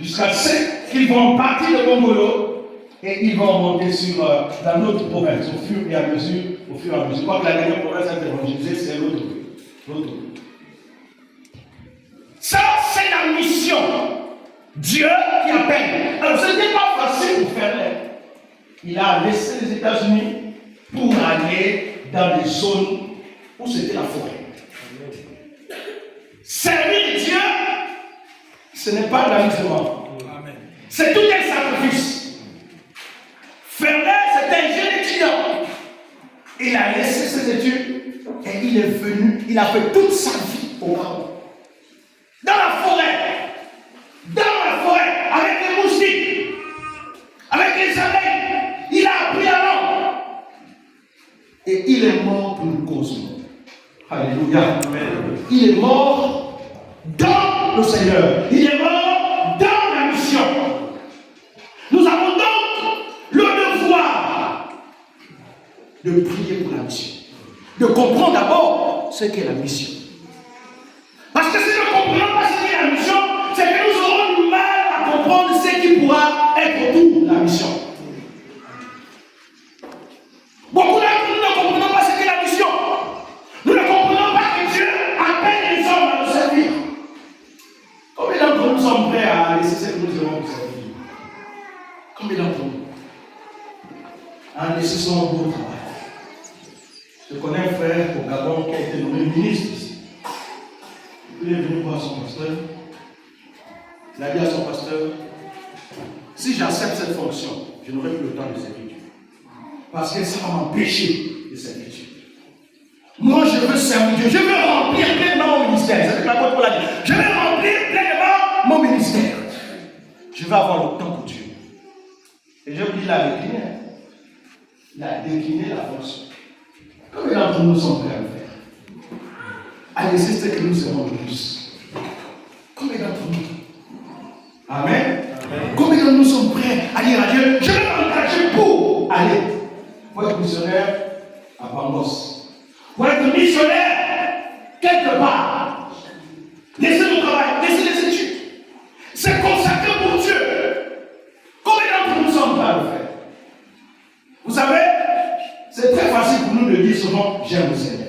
jusqu'à ce qu'ils vont partir de Bongolo et ils vont monter dans notre province au fur et à mesure. Je crois que la dernière province interévangélisée, c'est l'autre. Ça, c'est la mission. Dieu qui appelle. Alors, ce n'était pas facile pour faire l'air. Il a laissé les États-Unis pour aller dans des zones où c'était la forêt. Servir Dieu, ce n'est pas l'amusement. C'est tout un sacrifice. Fernet, c'est un jeune étudiant. Il a laissé ses études et il est venu, il a fait toute sa vie au Maroc. Dans la forêt, avec les moustiques, avec les abeilles. Il a appris à l'homme. Et il est mort pour une cause. Alléluia. Amen. Il est mort dans le Seigneur. Il est mort dans la mission. Nous avons donc le devoir de prier pour la mission. De comprendre d'abord ce qu'est la mission. Parce que si nous ne comprenons pas ce qu'est la mission, c'est que nous aurons du mal à comprendre ce qui pourra être pour la mission. Beaucoup d'entre nous ne comprenons pas ce qu'est la mission. Nous ne comprenons pas que Dieu appelle les hommes à nous servir. Combien d'entre nous sommes prêts à laisser ce que nous avons pour servir? Combien d'entre nous en laissé son beau travail? Je connais un frère au Gabon qui a été nommé ministre ici. Il est venu voir son pasteur. Il a dit à son pasteur, si j'accepte cette fonction, je n'aurai plus le temps de servir Dieu. Parce que ça va m'empêcher de servir Dieu. Moi, je veux servir Dieu. Je veux remplir pleinement mon ministère. C'est ce que l'apôtre Paul a dit. Je veux remplir pleinement mon ministère. Je veux avoir le temps pour Dieu. Et je vous dis, il a décliné. Il a décliné la fonction. Combien d'entre nous sommes prêts à le faire? À laisser ce que nous aimons le plus. Combien d'entre nous? Amen. Amen. Combien d'entre nous sommes prêts à dire à Dieu, je vais m'engager pour aller. Pour être missionnaire à Bangos. Pour être missionnaire quelque part. Laisser le travail, laisser les études. C'est consacré pour Dieu. Combien d'entre nous sommes prêts à le faire? Vous savez, c'est très facile pour nous de dire souvent, j'aime le Seigneur.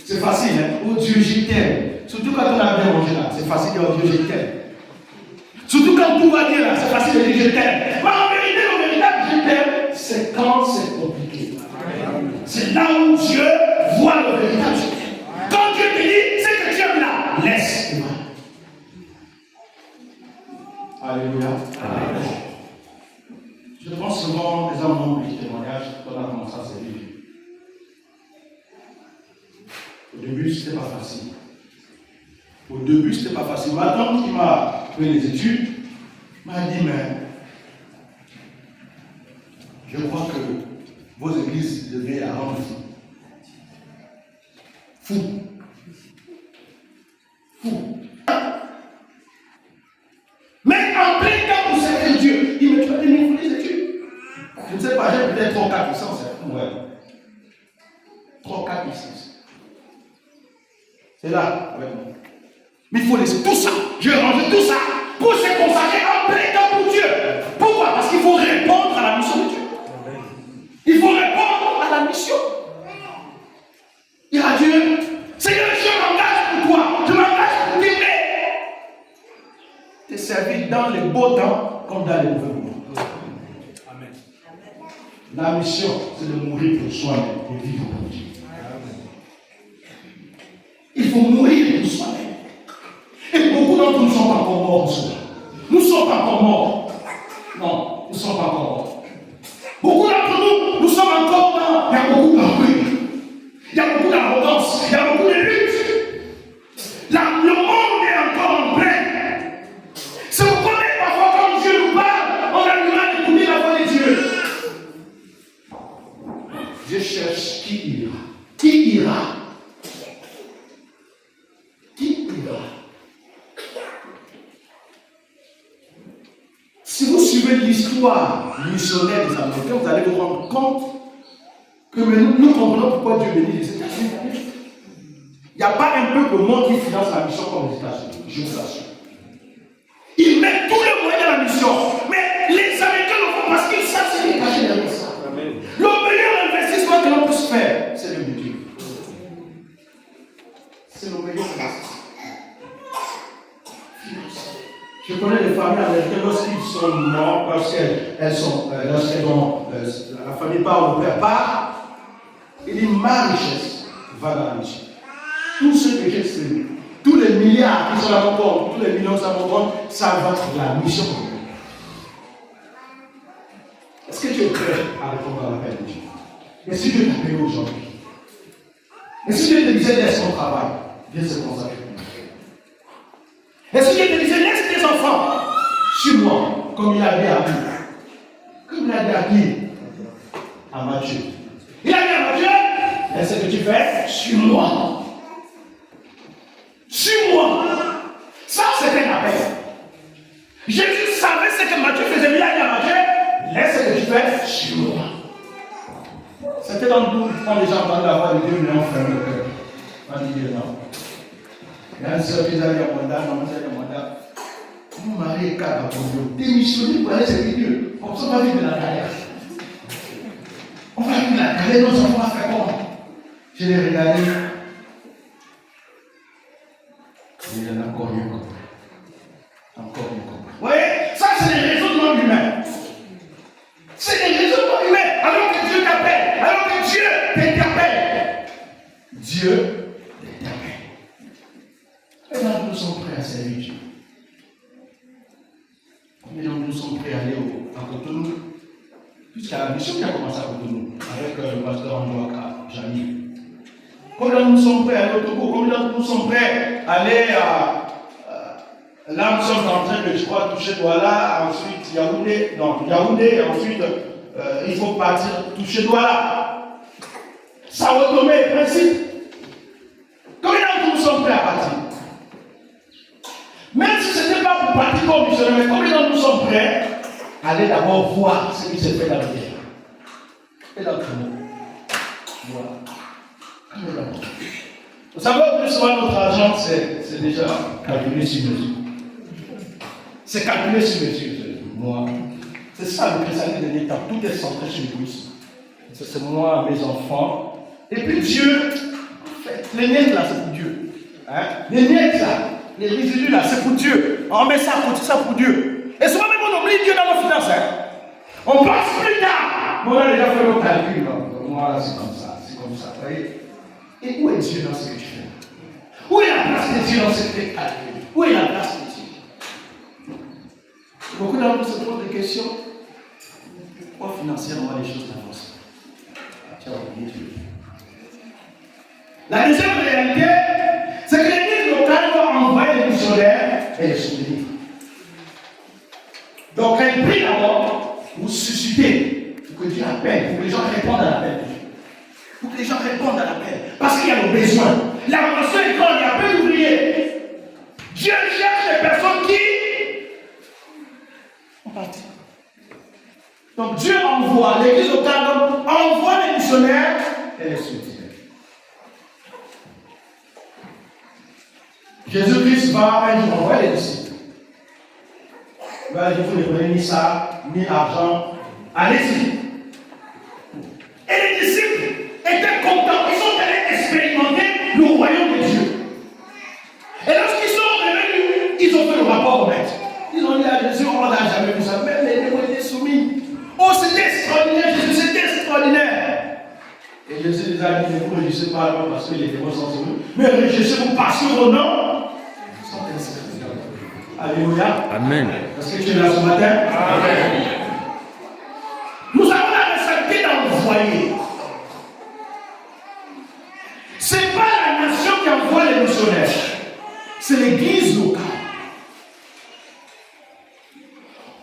C'est facile, hein? Oh Dieu, je t'aime. Surtout quand on a bien mangé là, c'est facile de dire, oh Dieu, je t'aime. Surtout quand tout va bien là, c'est facile de dire, je t'aime. Mais en vérité, le véritable je t'aime, c'est quand c'est compliqué. C'est là où Dieu voit le véritable je t'aime. Quand Dieu te dit, c'est que tu aimes là, laisse-moi. Alléluia. Amen. Je prends souvent des hommes qui témoignage quand on a commencé à servir. Au début, ce n'était pas facile. Ma tante qui m'a fait les études m'a dit, mais je crois que vos églises devaient la rendre fou. Mais en plein temps pour servir Dieu, il me dit, il me faut les études. Je ne sais pas, j'ai peut-être 3 ou 4 licences. Ouais. 3 ou 4 licences. C'est là, avec moi. Mais il faut laisser tout ça. Je vais ranger tout ça pour se consacrer en plein temps pour Dieu. Pourquoi? Parce qu'il faut répondre à la mission de Dieu. Il faut répondre à la mission. Dire à Dieu, Seigneur, je m'engage pour toi. Je m'engage pour t'aimer. Te servir dans les beaux temps comme dans les mauvais moments. Amen. La mission, c'est de mourir pour soi-même et vivre pour Dieu. Il faut mourir pour soi-même. Et beaucoup d'entre nous ne sont pas encore morts pour soi. Nous ne sommes pas encore morts. Non, nous ne sommes pas encore morts. Beaucoup d'entre nous, nous sommes encore dans. Il y a beaucoup d'orgueil. Il y a beaucoup d'arrogance. Il y a beaucoup de lutte. Le monde est encore en plein. Si vous connaissez parfois quand Dieu nous parle, on a du mal à écouter la voix de Dieu. Je cherche qui ira. Qui ira? Si vous suivez l'histoire missionnaire des Américains, vous allez vous rendre compte que nous comprenons pourquoi Dieu bénit les États-Unis. Il n'y a pas un peuple au monde qui finance la mission comme les États-Unis, je vous assure. Il met tout le Je connais des familles américaines lorsqu'ils sont morts, lorsqu'elles ont, la famille part, le père part, il dit ma richesse va dans la richesse. Tout ce que j'ai fait, tous les milliards qui sont à mon compte, tous les millions qui sont à mon compte, ça va pour la mission. Est-ce que tu es prêt à répondre à l'appel de Dieu? Et si Dieu t'a payé aujourd'hui? Et si Dieu te disait laisse ton travail, viens se consacrer. Et si Dieu te disait laisse tes enfants, suis-moi, comme il a dit à qui? Comme il a dit à qui? À Matthieu. Il a dit à Matthieu, et ce que tu fais, suis-moi. Suis-moi. Ça, c'est un appel. Jésus savait ce que Matthieu faisait, mais il a dit à Matthieu, laisse ce que tu fais, suis-moi. C'était dans le doute quand les gens parlent d'avoir de Dieu, mais on ferme le cœur. On dit non. Il y a une soeur qui a dit à Wanda, mon mari est cadre pour Dieu. Démissionner pour aller servir Dieu. Comme ça, on va vivre de la galère. On va vivre de la galère, nos enfants vont faire comment? Je l'ai regardé. Il y en a encore mieux compris. Encore mieux compris. Vous voyez, ça c'est les raisonnements humains. C'est les raisonnements humains. Alors que Dieu t'appelle, alors que Dieu t'appelle. Dieu t'appelle. Et là, nous sommes prêts à servir Dieu. Combien nous sommes prêts à aller à Cotonou? Puisqu'à la mission qui a commencé à Cotonou, avec le pasteur Andouaka, Jamy. Combien nous sommes prêts à aller au Togo? Combien nous sommes prêts à aller à. Là, nous sommes en train de, je crois, toucher Douala, ensuite Yaoundé, ensuite il faut partir toucher Douala. Ça va tomber, principe. Combien nous sommes prêts à partir? Même si ce n'était pas pour partir comme missionnaire, mais combien nous sommes prêts à aller d'abord voir ce qui se fait dans le terre? Et dans le monde. Voilà. Vous savez, plus souvent notre argent, c'est déjà calculé sur mesure. C'est calculé sur mesure. Moi, c'est ça le christianisme de l'État. Tout est centré sur l'égoïsme. C'est moi, mes enfants. Et puis Dieu, les miettes là, c'est pour Dieu. Hein? Les miettes là, les résidus là, c'est pour Dieu. On met ça pour Dieu. Et souvent même on oublie Dieu dans nos finances. Hein? On pense plus tard. On a déjà fait nos calculs. Moi, c'est comme ça, vous voyez. Et où est Dieu dans ce que tu fais? Où est la place de Dieu dans ce que tu fais? Où est la place de Dieu? Beaucoup d'entre nous se posent des questions. Pourquoi financièrement les choses avancent? Tu as oublié Dieu. La deuxième réalité, c'est que l'église locale doit envoyer les missionnaires et les soutenir. Donc elle prie d'abord pour susciter, pour que Dieu appelle, pour que les gens répondent à l'appel de Dieu. Pour que les gens répondent à l'appel. Parce qu'il y a le besoin. La mention est grande, il y a peu d'ouvriers. Dieu cherche les personnes qui ont parti. Donc Dieu envoie, l'église locale envoie les missionnaires et les soutient. Jésus-Christ va un jour envoyer les disciples. Il va dire, vous ne prenez ni ça, ni argent. Allez-y. Et les disciples étaient contents. Ils sont allés expérimenter le royaume de Dieu. Et lorsqu'ils sont revenus, ils ont fait le rapport au maître. Ils ont dit à Jésus, on n'a jamais vu ça. Même les démons étaient soumis. Oh, c'était extraordinaire, Jésus, c'était extraordinaire. Et Jésus les a dit, ne vous réjouissez pas parce que les démons sont soumis, mais réjouissez-vous parce que vos noms sont inscrits. Alléluia. Amen. Parce que tu es là ce matin. Amen. Nous avons la responsabilité d'envoyer. Ce n'est pas la nation qui envoie les missionnaires, c'est l'église locale.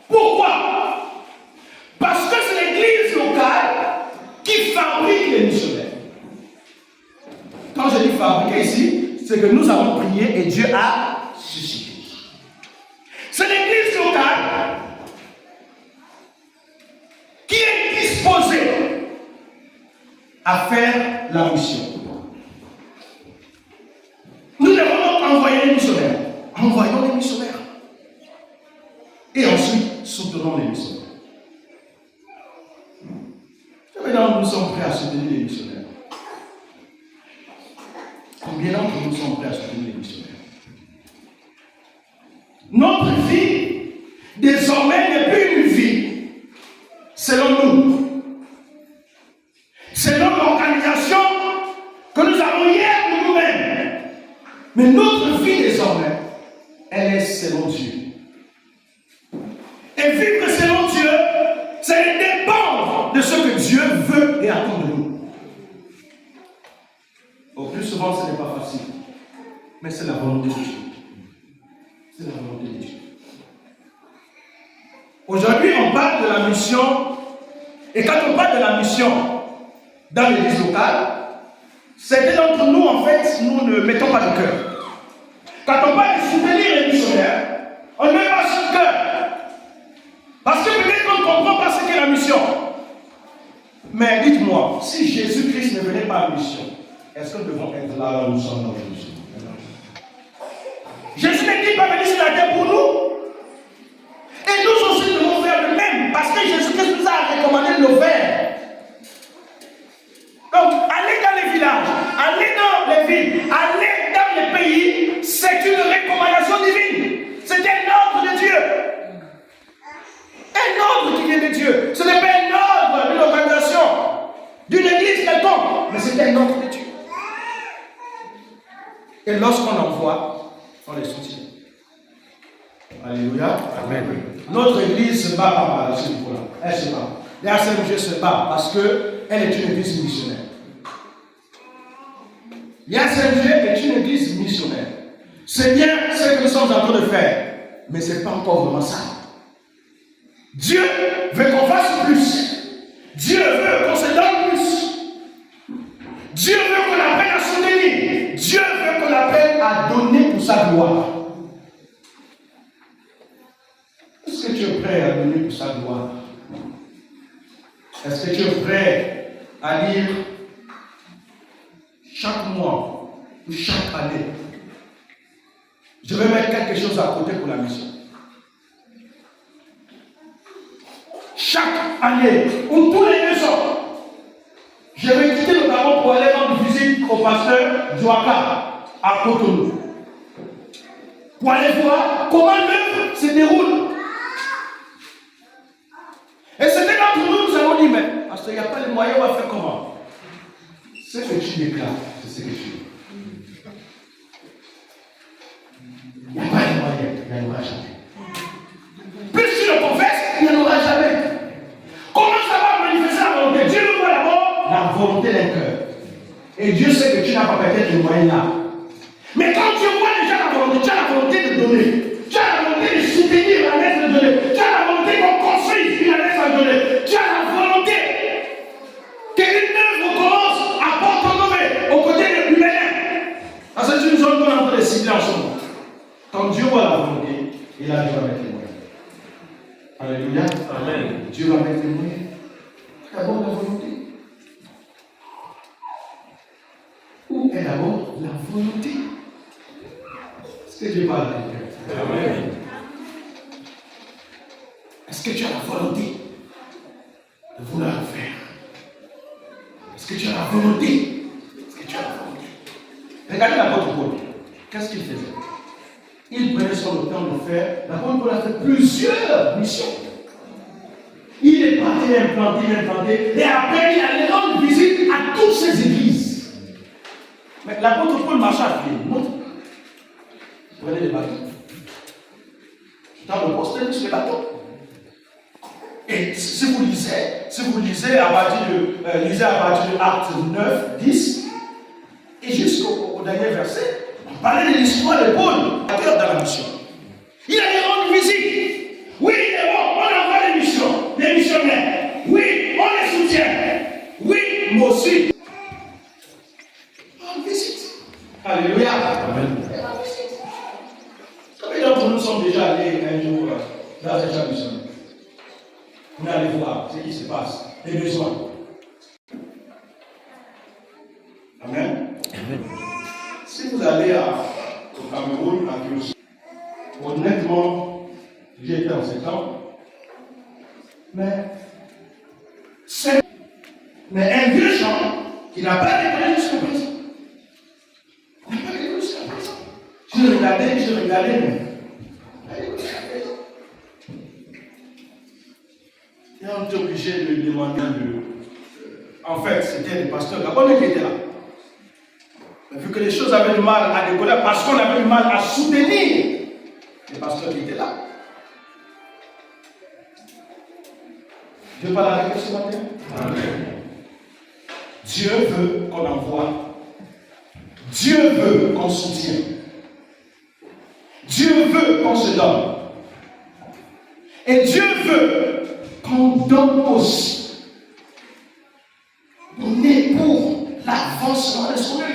Pourquoi? Parce que c'est l'église locale qui fabrique les missionnaires. Quand je dis fabriquer ici, c'est que nous avons prié et Dieu a suscité. C'est l'église locale qui est disposée à faire la mission. Nous devons donc envoyer les missionnaires. Envoyons les missionnaires. Et ensuite, soutenons les missionnaires. Et maintenant, nous sommes prêts à soutenir les missionnaires. Combien d'entre nous sommes prêts à soutenir les missionnaires? Notre vie, désormais, n'est plus une vie selon nous. Selon l'organisation que nous avons hier de nous-mêmes. Mais notre vie, désormais, elle est selon Dieu. Et vivre selon Dieu, c'est dépendre de ce que Dieu veut et attend de nous. Au plus souvent, ce n'est pas facile. Mais c'est la volonté de Dieu. C'est la volonté de Dieu. Aujourd'hui, on parle de la mission. Et quand on parle de la mission dans l'église locale, certains d'entre nous, en fait, nous ne mettons pas de cœur. Quand on parle de soutenir les missionnaires, on ne met pas sur le cœur. Parce que peut-être qu'on ne comprend pas ce qu'est la mission. Mais dites-moi, si Jésus-Christ ne venait pas à la mission, est-ce que nous devons être là où nous sommes aujourd'hui? Jésus n'est pas venu sur la terre pour nous. Et nous aussi nous devons faire le même. Parce que Jésus-Christ nous a recommandé de le faire. Donc, aller dans les villages, aller dans les villes, aller dans les pays, c'est une recommandation divine. C'est un ordre de Dieu. Un ordre qui vient de Dieu. Ce n'est pas un ordre d'une organisation, d'une église quelconque, mais c'est un ordre de Dieu. Et lorsqu'on envoie, on les soutient. Alléluia. Amen. Notre église se bat pas mal à ce niveau-là. Elle se bat. La CMG se bat parce qu'elle est une église missionnaire. L'IACMG est une église missionnaire. C'est bien ce que nous sommes en train de faire, mais ce n'est pas encore vraiment ça. Dieu veut qu'on fasse plus. Dieu veut qu'on se donne plus. Dieu veut qu'on apprenne à soutenir. Dieu veut qu'on apprenne à donner pour sa gloire. Est-ce que tu es prêt à donner pour sa gloire? Est-ce que tu es prêt à dire chaque mois ou chaque année, je vais mettre quelque chose à côté pour la mission? Chaque année, ou tous les 2 ans, je vais quitter le Gabon pour aller rendre visite au pasteur Joaka à Cotonou. Pour aller voir comment l'œuvre se déroule. Et c'était là pour nous, nous avons dit, mais parce qu'il n'y a pas les moyens, on va faire comment? Ce que tu déclares, c'est ce que tu veux. Il n'y a pas de moyens, il n'y en aura jamais. Plus tu le confesses, il n'y en aura jamais. Comment ça va manifester la volonté? Dieu veut voir d'abord la volonté d'un cœur. Et Dieu sait que tu n'as pas peut-être les moyens là. Mais quand tu vois déjà la volonté, tu as la volonté de donner. Tu as la volonté de soutenir la lettre de donner. Tu as la volonté qu'on construise une lettre à donner. Tu as la volonté qu'une œuvre commence à porter au côté de l'humain. Parce que c'est une zone qu'on est en train de cibler en ce moment. Quand Dieu voit la volonté, il a Dieu va mettre les moyens. Alléluia. Amen. Dieu va mettre les moyens. D'abord la volonté. Où est d'abord la volonté? Est-ce que Dieu parle avec toi? Amen. Est-ce que tu as la volonté de vouloir le faire? Est-ce que tu as la volonté? Est-ce que tu as la volonté? Regardez l'apôtre Paul. Qu'est-ce qu'il faisait? Il prenait sur le temps de faire. L'apôtre Paul a fait plusieurs missions. Il est parti implanté, et après il allait rendre visite à toutes ces églises. Mais l'apôtre Paul marchait à pied. Montre. Prenez les bateaux. Dans le poste, sur les bateaux. Et si vous lisez à partir de Actes 9, 10, et jusqu'au dernier verset, on parlait de l'histoire de Paul, dans la mission. Il allait rendre visite. Oui, il est bon, on envoie les missions, les missionnaires. Oui, on les soutient. Oui, moi aussi. On visite. Alléluia. Amen. Combien d'entre nous sommes déjà allés un jour dans un établissement? On est allé voir ce qui se passe, les besoins. Amen. Amen. Si vous allez au Cameroun, à Kioussou, honnêtement, j'ai été en septembre, mais un vieux champ qui n'a pas décollé jusqu'à présent. Il n'a pas décollé jusqu'à présent. Je regardais, mais obligé de demander en fait, c'était le pasteur Gabonais qui était là. Mais vu que les choses avaient du mal à décoller, parce qu'on avait du mal à soutenir les pasteurs qui étaient là. Dieu parle avec eux ce matin. Amen. Dieu veut qu'on envoie. Dieu veut qu'on soutienne. Dieu veut qu'on se donne. Et Dieu veut qu'on donne aussi. Donner pour l'avancement de son œuvre.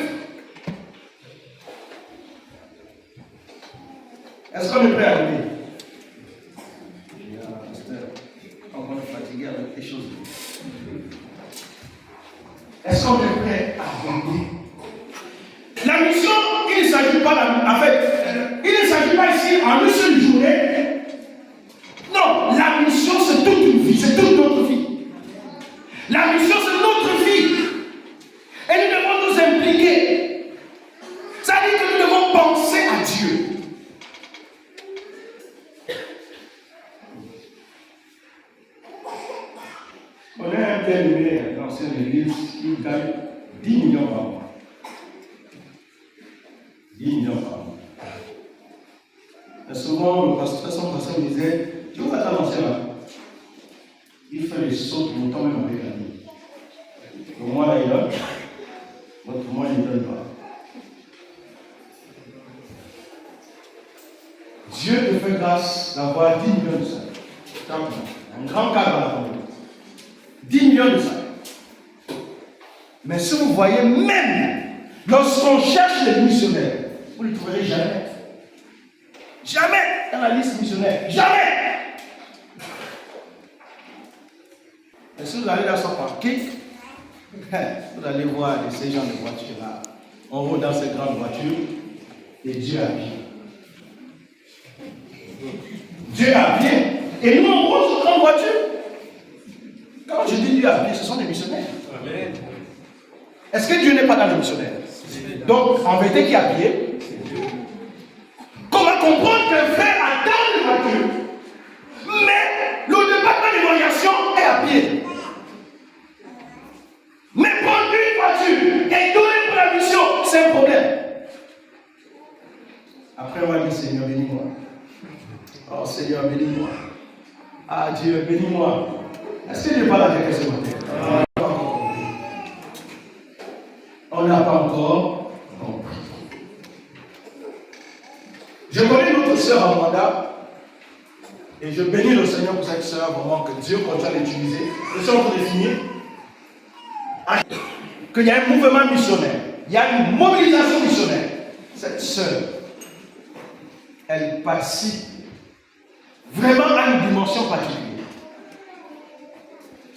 Est-ce qu'on est prêt à donner? On est fatigué avec les choses. Est-ce qu'on est prêt à donner? La mission, il ne s'agit pas, en fait, il ne s'agit pas ici en une seule journée. Non, la mission c'est toute une vie, c'est toute notre vie. La mission c'est notre vie. Et nous devons nous impliquer. Ça dit que nous devons penser à Dieu. On a un père nommé dans cette église qui gagne 10 millions par mois. 10 millions par mois. Et souvent, le pasteur, son pasteur me disait, je vois t'annoncer là. Il fait les sauts qui vont quand même avec la vie. Pour moi, là, il donne. Pour moi, il ne donne pas. Dieu te fait grâce d'avoir 10 millions de salaires. Un grand cadre à la famille. 10 millions de salaires. Mais si vous voyez, même lorsqu'on cherche les missionnaires, vous ne les trouverez jamais. Jamais dans la liste missionnaire. Jamais. Et si vous allez dans son parking, vous allez voir ces gens de voitures-là. On roule dans ces grandes voitures et Dieu a bien. Dieu a bien. Et nous, on roule sur grande voiture. Quand je dis Dieu a bien, ce sont des missionnaires. Amen. Est-ce que Dieu n'est pas dans les missionnaires? Donc, en vérité, qui a pied? Comment comprendre qu'un frère a tant de voitures, mais le département d'évaluation est à pied? Mais prendre une voiture et donner pour la mission, c'est un problème. Après, on va dire Seigneur, bénis-moi. Oh Seigneur, bénis-moi. Ah Dieu, bénis-moi. Est-ce que Dieu parle avec ce matin? On n'a pas encore compris. Je connais notre sœur Amanda et je bénis le Seigneur pour cette sœur, vraiment que Dieu continue à l'utiliser. Je suis en train de finir. Qu'il y a un mouvement missionnaire, il y a une mobilisation missionnaire. Cette sœur, elle participe vraiment à une dimension particulière.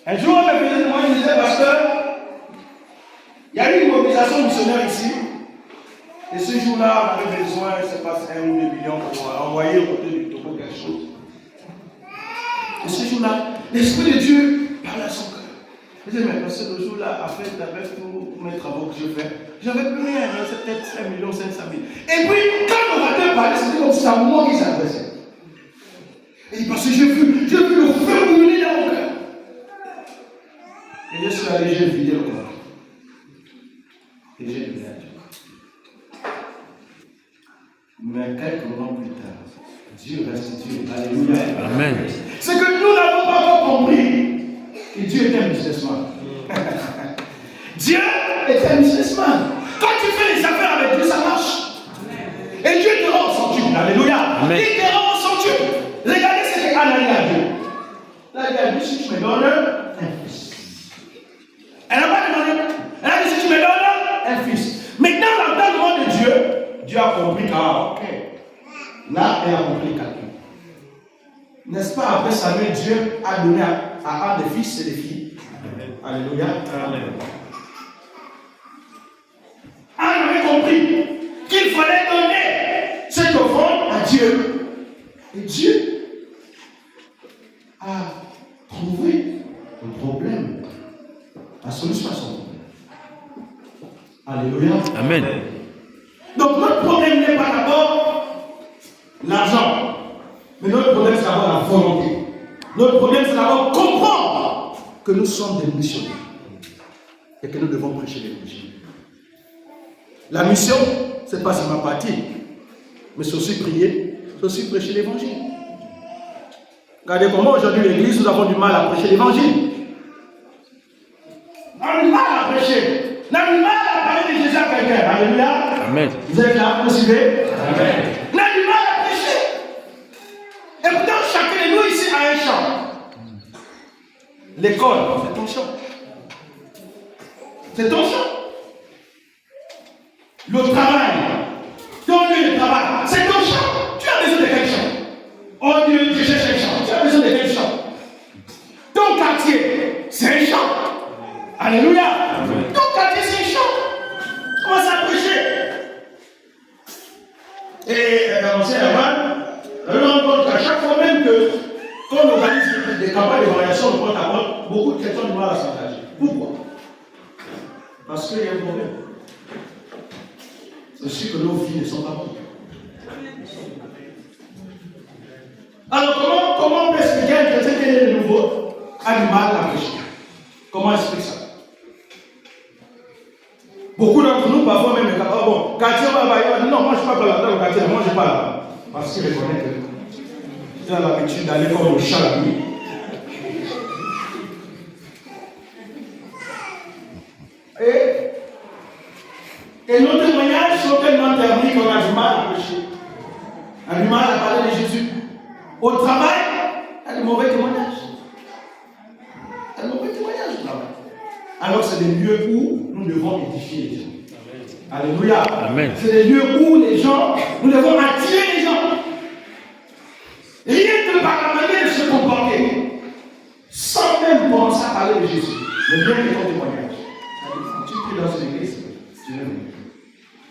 Un jour, on me faisait moi, je disais, pasteur, il y a eu une mobilisation missionnaire ici. Et ce jour-là, on avait besoin, je ne sais pas, 1 ou 2 millions pour envoyer au côté du Togo quelque chose. Et ce jour-là, l'Esprit de Dieu parle à son cœur. Je disais, mais parce que le jour-là, après tous mes travaux que je fais, j'avais plus rien, c'est peut-être 5 millions, 500 000. Et puis, quand le matin parlait, c'était comme si c'était à moi qui s'adressait. Et il dit, parce que j'ai vu le feu brûler dans mon cœur. Et je suis allé, j'ai vidé le corps. Et j'ai donné à Dieu. Mais quelques moments plus tard, Dieu restitue. Alléluia. Amen. C'est que nous n'avons pas encore compris que Dieu est un businessman. Dieu est un businessman. Quand tu fais les affaires avec Dieu, ça marche. Et Dieu te rend au centuple. Alléluia. Amen. Il te rend au centuple. Regardez ce qu'Anna dit à Dieu. Là, il a dit, si tu me donnes un fils. Elle n'a pas demandé. Elle a dit, si tu me donnes un fils. Maintenant, dans le monde de Dieu, Dieu a compris car, ok. Là, elle a compris le calcul. N'est-ce pas, après Samuel, Dieu a donné à des fils et des filles. Amen. Alléluia. Amen. Anne avait compris qu'il fallait donner cette offrande à Dieu. Et Dieu a trouvé le problème, la solution à son problème. Alléluia. Amen. Donc notre problème n'est pas d'abord l'argent, mais notre problème c'est d'abord la volonté. Notre problème c'est d'abord comprendre que nous sommes des missionnaires et que nous devons prêcher l'évangile. La mission, ce n'est pas seulement partir, mais c'est aussi prier, c'est aussi prêcher l'évangile. Regardez comment aujourd'hui l'église, nous avons du mal à prêcher l'évangile. On a du mal à prêcher. On a du mal à parler de Jésus à quelqu'un. Alléluia. Amen. Vous êtes là, vous suivez? Amen. On a du mal à prêcher. Et pourtant, chacun de nous ici a un champ. L'école, c'est ton champ. C'est ton champ. Le travail, ton lieu de travail, c'est ton champ. Tu as besoin de quel champ? Oh Dieu, je cherche un champ. Tu as besoin de quel champ? Ton quartier, c'est un champ. Alléluia. Amen. Ton quartier, c'est un champ. Commence à prêcher. Et dans l'ancien Herman, on se rend compte qu'à chaque fois même que quand on organise des campagnes de variation de porte à porte, beaucoup de chrétiens ont du mal à s'engager. Pourquoi? Parce qu'il y a un problème. C'est sûr que nos vies ne sont pas bonnes. Alors comment on peut expliquer à un chrétien qui est nouveau a du mal à prêcher? Comment expliquer ça? Beaucoup d'entre nous, parfois même, bon, quartier, non, moi je ne parle pas là-dedans, le quartier, moi je parle là. Parce qu'il reconnaît que tu as l'habitude d'aller comme le chat la nuit. Et nos témoignages sont tellement ternis qu'on a du mal à prêcher. On a du mal à parler de Jésus. Au travail, il y a des mauvais témoignages. Il y a des mauvais témoignages au travail. Alors c'est des lieux où nous devons édifier les gens. Alléluia. Amen. C'est des lieux où les gens, nous devons attirer les gens. Rien que par la manière de se comporter, sans même penser à parler de Jésus. Mais bien que ton témoignage. Tu pries dans une église, tu veux venir.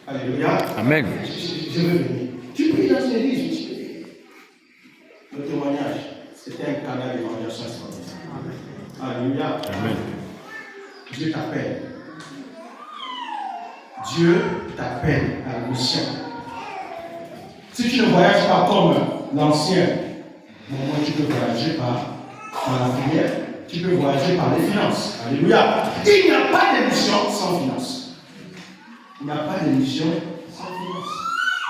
Alléluia. Amen. Je veux venir. Tu pries dans une église, tu veux venir. Le témoignage, c'était un canal d'évangélisation extraordinaire. Alléluia. Amen. Dieu t'appelle. Dieu t'appelle à la mission. Si tu ne voyages pas comme l'ancien, moi tu peux voyager par la prière, tu peux voyager par les finances. Alléluia. Il n'y a pas de mission sans finances. Il n'y a pas de mission sans finances.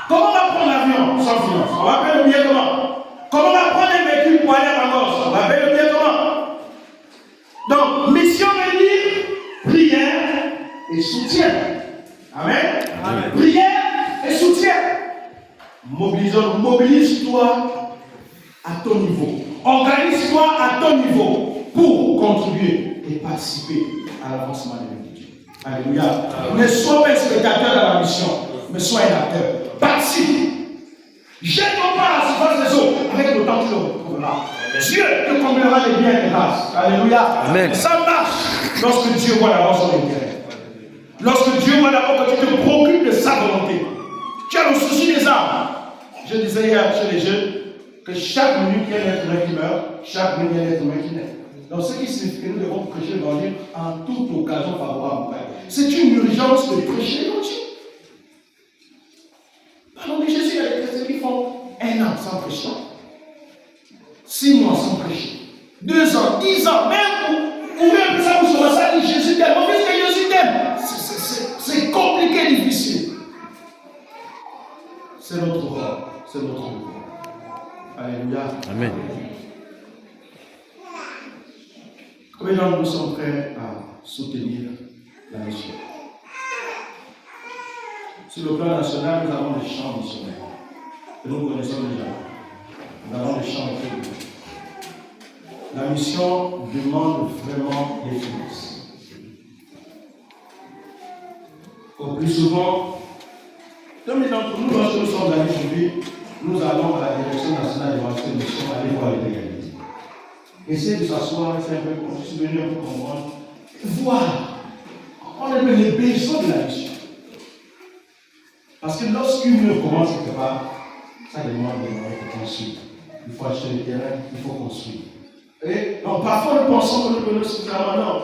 Comment on va prendre l'avion sans finances? On va payer le billet comment? Comment on va prendre un véhicule pour aller à la Corse? On va payer le billet comment? Donc, mission veut dire prière et soutien. Amen. Amen. Prière et soutien. Mobilise-toi à ton niveau. Organise-toi à ton niveau pour contribuer et participer à l'avancement de Dieu. Alléluia. Ne sois pas un spectateur dans la mission, mais sois un acteur. Participe. Jette-toi pas à la surface des eaux avec le temps que tu le retrouveras. Dieu te comblera les biens et les grâces. Alléluia. Amen. Ça marche lorsque Dieu voit d'abord son intérêt. Lorsque Dieu voit d'abord que tu te préoccupes de sa volonté. Tu as le souci des âmes. Je disais hier chez les jeunes que chaque minute il y a un être humain qui meurt, chaque minute il y a un être humain qui naît. Donc ce qui signifie que nous devons prêcher l'évangile en toute occasion favorable. C'est une urgence de prêcher l'évangile. Parlons de Jésus, il y a des chrétiens qui font 1 an sans prêcher, 6 mois sans prêcher, 2 ans, 10 ans, même ou même ça vous sera ça, dit Jésus t'aime. On dit que Jésus t'aime. C'est compliqué, difficile. C'est notre rôle, c'est notre rôle. Alléluia. Amen. Combien nous sommes prêts à soutenir la mission? Sur le plan national, nous avons des champs missionnaires que nous connaissons déjà. Nous avons des champs missionnaires. La mission demande vraiment des finances. Au plus souvent, comme d'entre nous, lorsque nous sommes allés aujourd'hui, nous allons à la direction nationale de mission aller voir les légalités. Essayez de s'asseoir, c'est un peu comme si vous veniez pour comprendre. Voir. On a les besoins de la mission. Parce que lorsqu'une œuvre commence quelque part, ça demande des moyens de construire. Il faut acheter le terrain, il faut construire. Et donc parfois nous pensons que nous connaissons suffisamment, non.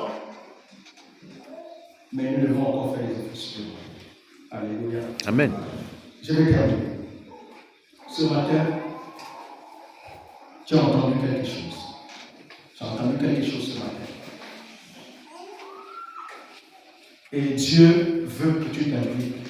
Mais nous devons encore faire des efforts supplémentaires. Alléluia. Amen. Je vais terminer. Ce matin, tu as entendu quelque chose. Tu as entendu quelque chose ce matin. Et Dieu veut que tu t'impliques